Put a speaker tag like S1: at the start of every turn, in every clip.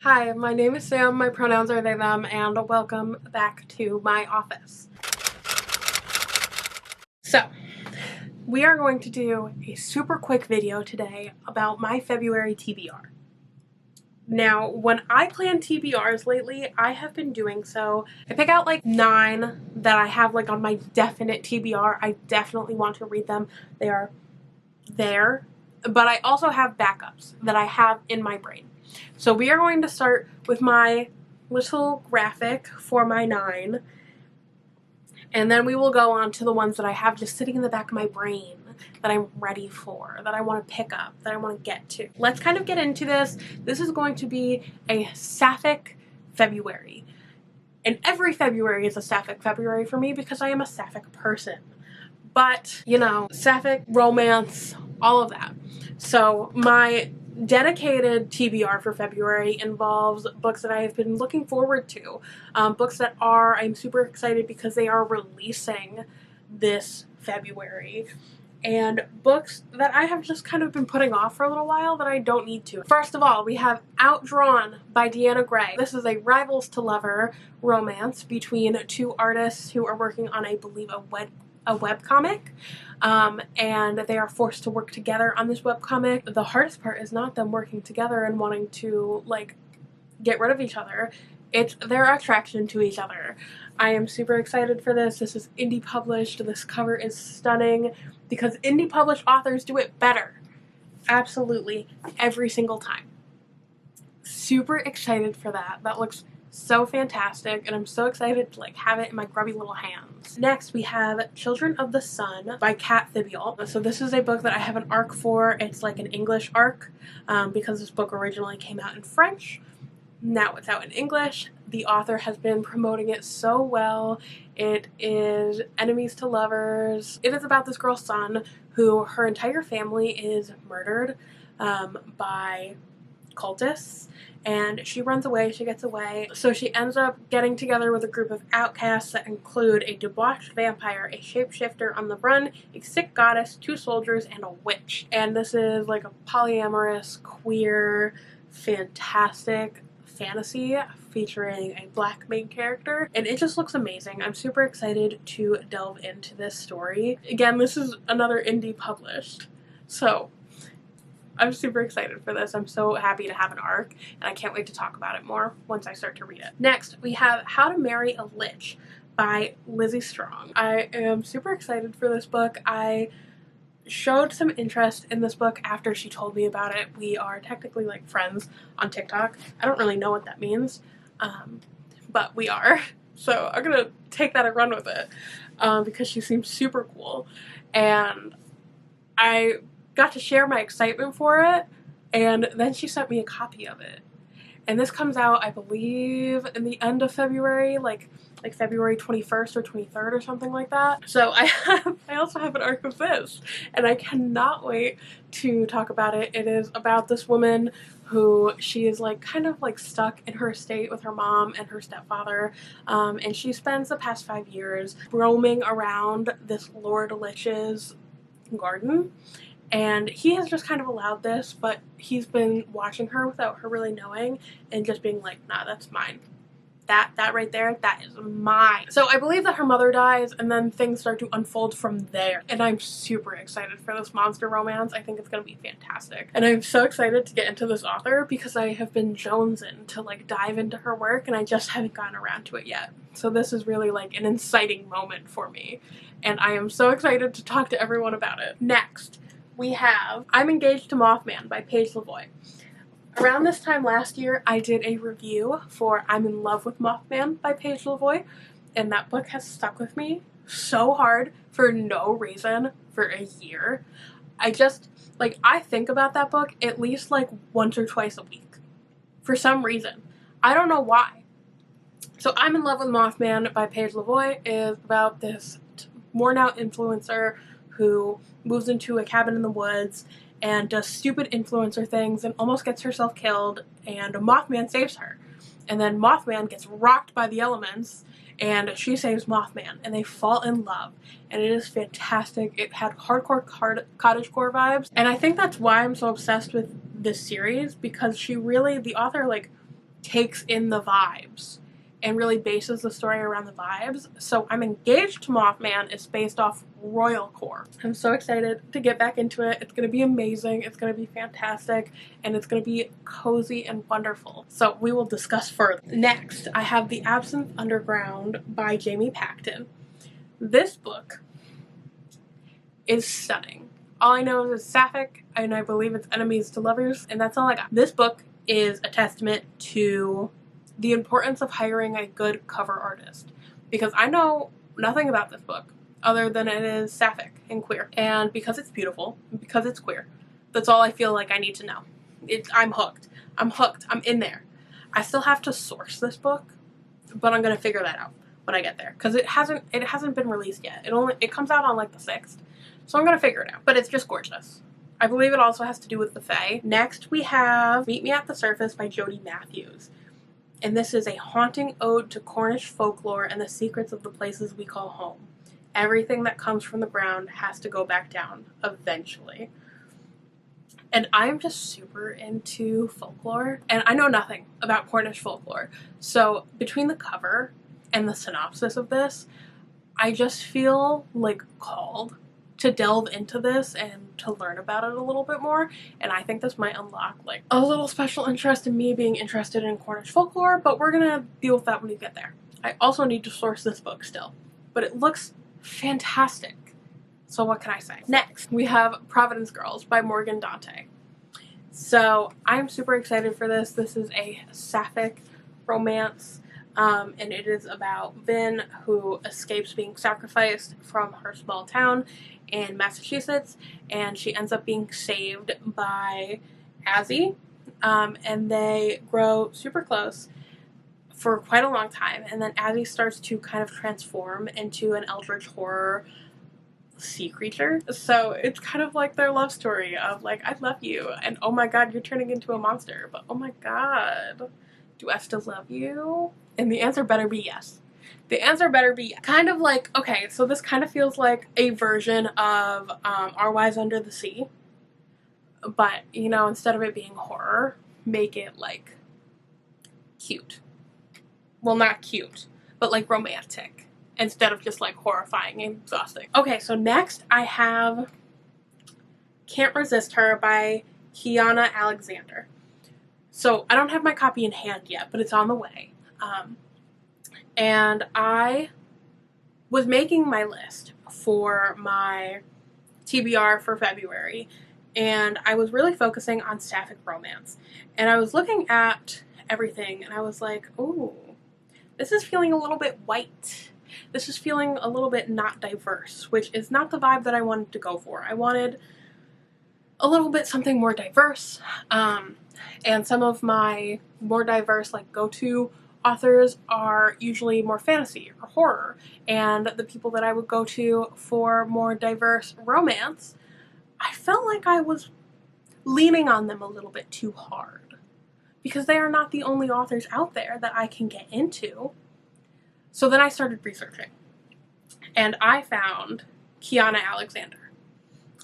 S1: Hi, my name is Sam, my pronouns are they, them, and welcome back to my office. So, we are going to do a super quick video today about my February TBR. Now, when I plan TBRs lately, I have been doing so. I pick out like 9 that I have like on my definite TBR. I definitely want to read them. They are there, but I also have backups that I have in my brain. So we are going to start with my little graphic for my 9, and then we will go on to the ones that I have just sitting in the back of my brain that I'm ready for, that I want to pick up, that I want to get to. Let's kind of get into this. This is going to be a Sapphic February. And every February is a Sapphic February for me because I am a Sapphic person. But, you know, Sapphic, romance, all of that. So my dedicated TBR for February involves books that I have been looking forward to. Books that I'm super excited because they are releasing this February. And books that I have just kind of been putting off for a little while that I don't need to. First of all, we have Outdrawn by Deanna Gray. This is a rivals to lover romance between 2 artists who are working on, I believe, a webcomic, and they are forced to work together on this webcomic. The hardest part is not them working together and wanting to, like, get rid of each other. It's their attraction to each other. I am super excited for this. This is indie published. This cover is stunning because indie published authors do it better. Absolutely. Every single time. Super excited for that. That looks so fantastic, and I'm so excited to like have it in my grubby little hands. Next, we have Children of the Sun by Kat Thibeault. So this is a book that I have an arc for. It's like an English arc because this book originally came out in French. Now it's out in English. The author has been promoting it so well. It is enemies to lovers. It is about this girl's son who her entire family is murdered by cultists, and she runs away, she gets away. So she ends up getting together with a group of outcasts that include a debauched vampire, a shapeshifter on the run, a sick goddess, 2 soldiers, and a witch. And this is like a polyamorous, queer, fantastic fantasy featuring a black main character, and it just looks amazing. I'm super excited to delve into this story. Again, this is another indie published, so I'm super excited for this. I'm so happy to have an arc, and I can't wait to talk about it more once I start to read it. Next, we have How to Marry a Lich by Lizzie Strong. I am super excited for this book. I showed some interest in this book after she told me about it. We are technically like friends on TikTok. I don't really know what that means, but we are. So I'm gonna take that and run with it because she seems super cool, and I got to share my excitement for it, and then she sent me a copy of it. And this comes out, I believe, in the end of February, like February 21st or 23rd or something like that. So I also have an arc of this, and I cannot wait to talk about it. It is about this woman who she is like kind of like stuck in her estate with her mom and her stepfather, and she spends the past 5 years roaming around this Lord Lich's garden. And he has just kind of allowed this, but he's been watching her without her really knowing and just being like, nah, that's mine. That right there, that is mine. So I believe that her mother dies, and then things start to unfold from there. And I'm super excited for this monster romance. I think it's going to be fantastic. And I'm so excited to get into this author because I have been jonesing to like dive into her work, and I just haven't gotten around to it yet. So this is really like an inciting moment for me. And I am so excited to talk to everyone about it. Next, we have I'm Engaged to Mothman by Paige Lavoie. Around this time last year, I did a review for I'm in Love with Mothman by Paige Lavoie, and that book has stuck with me so hard for no reason for a year. I think about that book at least like once or twice a week for some reason. I don't know why. So I'm in Love with Mothman by Paige Lavoie is about this worn out influencer who moves into a cabin in the woods and does stupid influencer things and almost gets herself killed, and Mothman saves her. And then Mothman gets rocked by the elements, and she saves Mothman, and they fall in love. And it is fantastic. It had hardcore cottagecore vibes, and I think that's why I'm so obsessed with this series, because the author, like, takes in the vibes and really bases the story around the vibes. So I'm Engaged to Mothman is based off Royal Core. I'm so excited to get back into it. It's going to be amazing. It's going to be fantastic. And it's going to be cozy and wonderful. So we will discuss further. Next, I have The Absinthe Underground by Jamie Pacton. This book is stunning. All I know is it's Sapphic, and I believe it's enemies to lovers, and that's all I got. This book is a testament to the importance of hiring a good cover artist, because I know nothing about this book other than it is Sapphic and queer, and because it's beautiful, because it's queer, that's all I feel like I need to know. I'm hooked. I'm hooked. I'm in there. I still have to source this book, but I'm gonna figure that out when I get there, because it hasn't been released yet. It comes out on like the 6th, so I'm gonna figure it out. But it's just gorgeous. I believe it also has to do with the Fae. Next we have Meet Me at the Surface by Jodie Matthews. And this is a haunting ode to Cornish folklore and the secrets of the places we call home. Everything that comes from the ground has to go back down eventually. And I'm just super into folklore, and I know nothing about Cornish folklore. So between the cover and the synopsis of this, I just feel like called to delve into this and to learn about it a little bit more, and I think this might unlock like a little special interest in me being interested in Cornish folklore, but we're gonna deal with that when we get there. I also need to source this book still, but it looks fantastic, so what can I say? Next, we have Providence Girls by Morgan Dante. So I'm super excited for this. This is a sapphic romance, and it is about Vin, who escapes being sacrificed from her small town in Massachusetts, and she ends up being saved by Azzy, and they grow super close for quite a long time, and then Azzy starts to kind of transform into an eldritch horror sea creature. So it's kind of like their love story of like, I love you, and oh my god, you're turning into a monster, but oh my god, do I still love you? And the answer better be yes. The answer better be yes. Kind of like, okay, so this kind of feels like a version of Our Wives Under the Sea, but, you know, instead of it being horror, make it like cute. Well, not cute, but like romantic, instead of just like horrifying and exhausting. Okay, so next I have Can't Resist Her by Kianna Alexander. So I don't have my copy in hand yet, but it's on the way. And I was making my list for my TBR for February, and I was really focusing on sapphic romance. And I was looking at everything, and I was like, ooh, this is feeling a little bit white. This is feeling a little bit not diverse, which is not the vibe that I wanted to go for. I wanted a little bit something more diverse, and some of my more diverse like go-to authors are usually more fantasy or horror, and the people that I would go to for more diverse romance, I felt like I was leaning on them a little bit too hard, because they are not the only authors out there that I can get into. So then I started researching, and I found Kianna Alexander,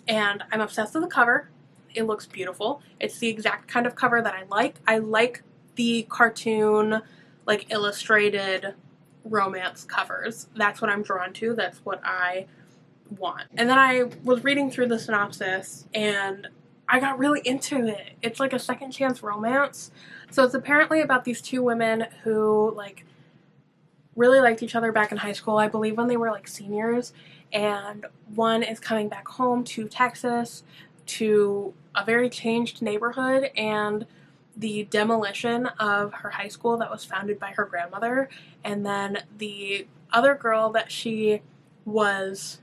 S1: and I'm obsessed with the cover. It looks beautiful. It's the exact kind of cover that I like. I like the cartoon, like illustrated romance covers. That's what I'm drawn to. That's what I want. And then I was reading through the synopsis, and I got really into it. It's like a second chance romance. So it's apparently about these two women who like really liked each other back in high school, I believe when they were like seniors, and one is coming back home to Texas to a very changed neighborhood and the demolition of her high school that was founded by her grandmother, and then the other girl that she was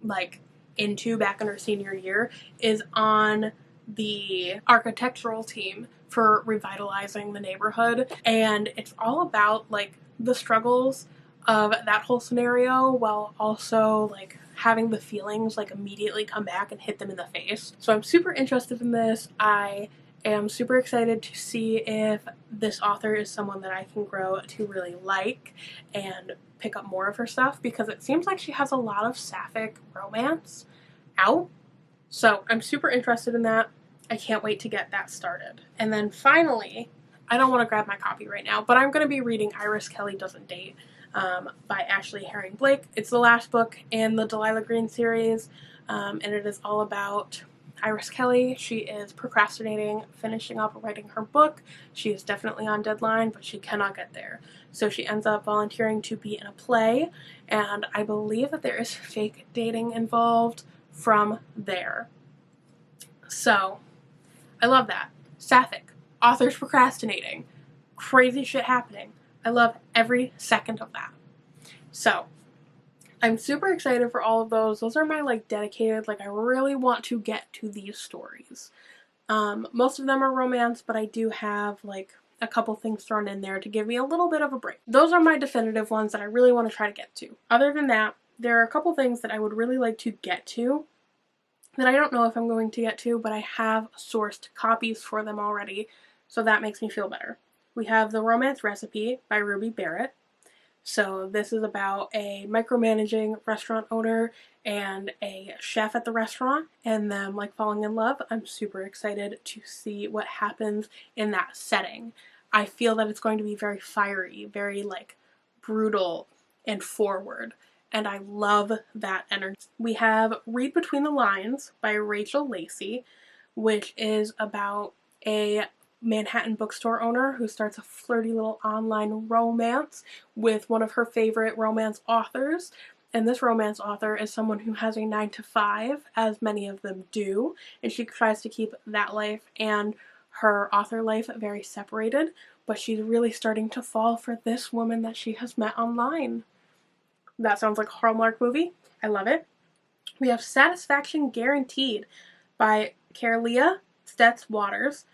S1: like into back in her senior year is on the architectural team for revitalizing the neighborhood, and it's all about like the struggles of that whole scenario while also like having the feelings like immediately come back and hit them in the face. So I'm super interested in this. I am super excited to see if this author is someone that I can grow to really like and pick up more of her stuff, because it seems like she has a lot of sapphic romance out. So I'm super interested in that. I can't wait to get that started. And then finally, I don't want to grab my copy right now, but I'm going to be reading Iris Kelly Doesn't Date by Ashley Herring Blake. It's the last book in the Delilah Green series, and it is all about Iris Kelly. She is procrastinating, finishing up writing her book. She is definitely on deadline, but she cannot get there. So she ends up volunteering to be in a play, and I believe that there is fake dating involved from there. So, I love that. Sapphic. Authors procrastinating. Crazy shit happening. I love every second of that. So, I'm super excited for all of those. Those are my, like, dedicated, like, I really want to get to these stories. Most of them are romance, but I do have, like, a couple things thrown in there to give me a little bit of a break. Those are my definitive ones that I really want to try to get to. Other than that, there are a couple things that I would really like to get to that I don't know if I'm going to get to, but I have sourced copies for them already, so that makes me feel better. We have The Romance Recipe by Ruby Barrett. So this is about a micromanaging restaurant owner and a chef at the restaurant and them like falling in love. I'm super excited to see what happens in that setting. I feel that it's going to be very fiery, very like brutal and forward. And I love that energy. We have Read Between the Lines by Rachel Lacey, which is about a Manhattan bookstore owner who starts a flirty little online romance with one of her favorite romance authors. And this romance author is someone who has a 9-to-5, as many of them do, and she tries to keep that life and her author life very separated, but she's really starting to fall for this woman that she has met online. That sounds like a Hallmark movie. I love it. We have Satisfaction Guaranteed by Karelia Stetz-Waters.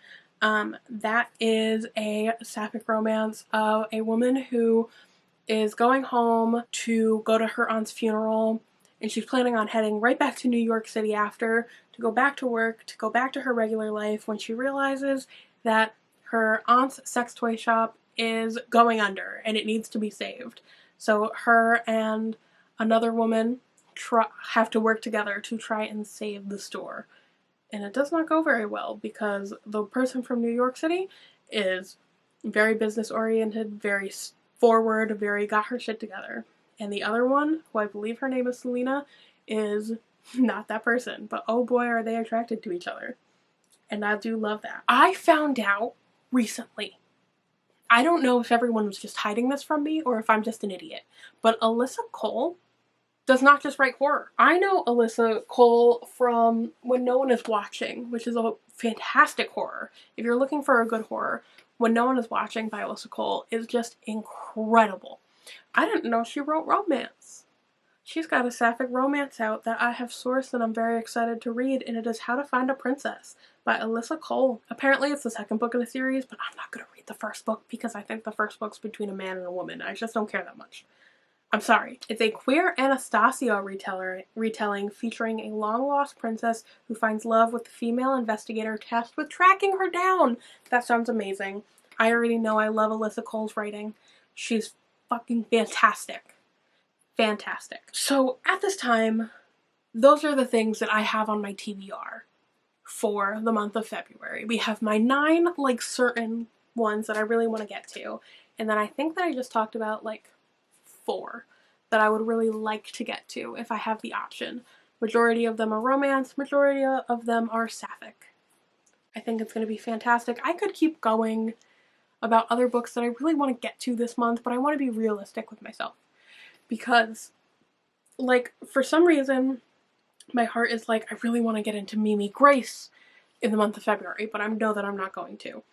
S1: That is a sapphic romance of a woman who is going home to go to her aunt's funeral, and she's planning on heading right back to New York City after to go back to work, to go back to her regular life, when she realizes that her aunt's sex toy shop is going under and it needs to be saved. So her and another woman have to work together to try and save the store. And it does not go very well because the person from New York City is very business oriented, very forward, very got her shit together. And the other one, who I believe her name is Selena, is not that person. But oh boy, are they attracted to each other. And I do love that. I found out recently, I don't know if everyone was just hiding this from me or if I'm just an idiot, but Alyssa Cole does not just write horror. I know Alyssa Cole from When No One Is Watching, which is a fantastic horror. If you're looking for a good horror, When No One Is Watching by Alyssa Cole is just incredible. I didn't know she wrote romance. She's got a sapphic romance out that I have sourced and I'm very excited to read, and it is How to Find a Princess by Alyssa Cole. Apparently it's the second book in the series, but I'm not going to read the first book because I think the first book's between a man and a woman. I just don't care that much. I'm sorry. It's a queer Anastasia retelling featuring a long-lost princess who finds love with the female investigator tasked with tracking her down. That sounds amazing. I already know I love Alyssa Cole's writing. She's fucking fantastic. Fantastic. So at this time, those are the things that I have on my TBR for the month of February. We have my 9 like certain ones that I really want to get to, and then I think that I just talked about like 4 that I would really like to get to if I have the option. Majority of them are romance, majority of them are sapphic. I think it's going to be fantastic. I could keep going about other books that I really want to get to this month, but I want to be realistic with myself. Because, like, for some reason, my heart is like, I really want to get into Mimi Grace in the month of February, but I know that I'm not going to.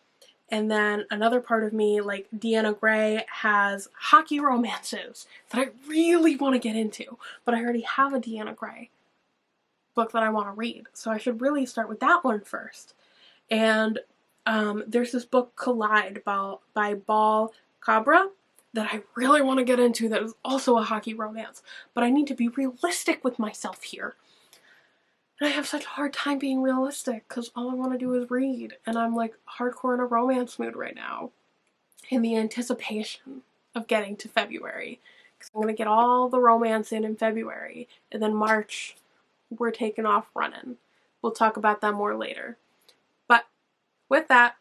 S1: And then another part of me, like Deanna Gray, has hockey romances that I really want to get into, but I already have a Deanna Gray book that I want to read, so I should really start with that one first. And there's this book, Collide, by Bal Cabra, that I really want to get into that is also a hockey romance, but I need to be realistic with myself here. And I have such a hard time being realistic because all I want to do is read, and I'm like hardcore in a romance mood right now in the anticipation of getting to February, because I'm going to get all the romance in February, and then March we're taking off running. We'll talk about that more later. But with that,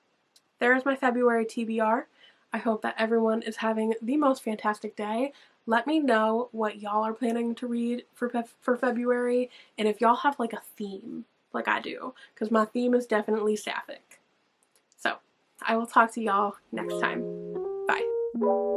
S1: there's my February TBR. I hope that everyone is having the most fantastic day. Let me know what y'all are planning to read for February, and if y'all have like a theme like I do, because my theme is definitely Sapphic. So I will talk to y'all next time. Bye.